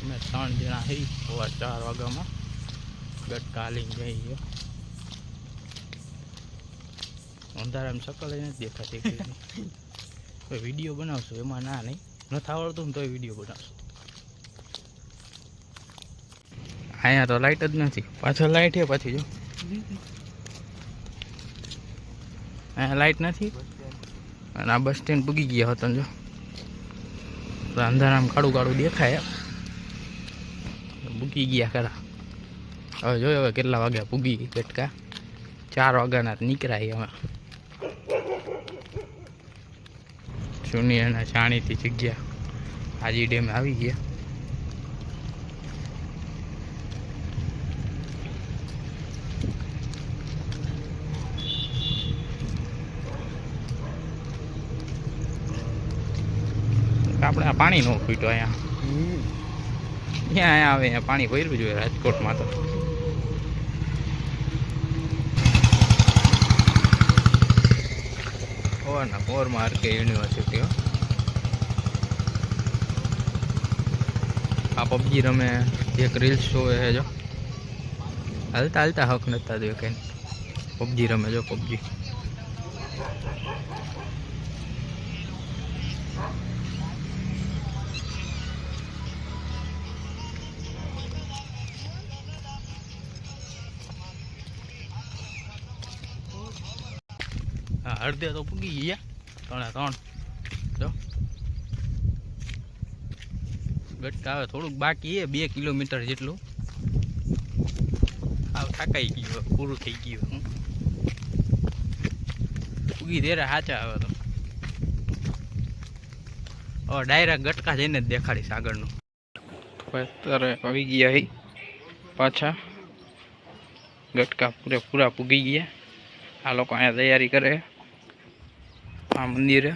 અમે 3 જણા હઈ 4 વાગ્યામાં ગટકા લઈને જઈએ અંધારામાં શકલ નથી દેખાતી કોઈ વિડીયો બનાવશો એમાં ના નહીં નથી આવડતું ને તોય વિડીયો બનાવશો અહીંયા તો લાઇટ જ નથી પાછળ લાઇટ છે પાછી જો અહીંયા લાઇટ નથી અને આ બસ સ્ટેન્ડ પૂગી ગયા હતા જો અંધારામાં કાળું કાળું દેખાય પૂગી ગયા ખરા હવે જોયો હવે કેટલા વાગ્યા પૂગી ગટકા 4 વાગ્યાના નીકળાય અમે જૂની અને જાણીતી જગ્યા હાજી ડેમ આવી ગયા આપણે પાણી ન ખૂટ્યો અહીંયા આવે અહીંયા પાણી ભર્યું જોઈએ રાજકોટમાં તો ઓરના પોરમાં આરકે યુનિવર્સિટી આ પબજી રમે એક રીલ્સ શો હે જો હાલતા હાલતા હક નતા દે કઈ પબજી રમે જો પબજી અડધે તો પૂગી ગયા 3 જો ગટકા આવે થોડુંક બાકી છે 2 કિલોમીટર જેટલું આવ થાકાઈ ગયું પૂરું થઈ ગયું પૂગી દેરે સાચા આવે તો હવે ડાયરેક્ટ ગટકા જઈને જ દેખાડીશ આગળનું અત્યારે આવી ગયા પાછા ગટકા પૂરેપૂરા પૂગી ગયા આ લોકો અહીંયા તૈયારી કરે આ મંદિરે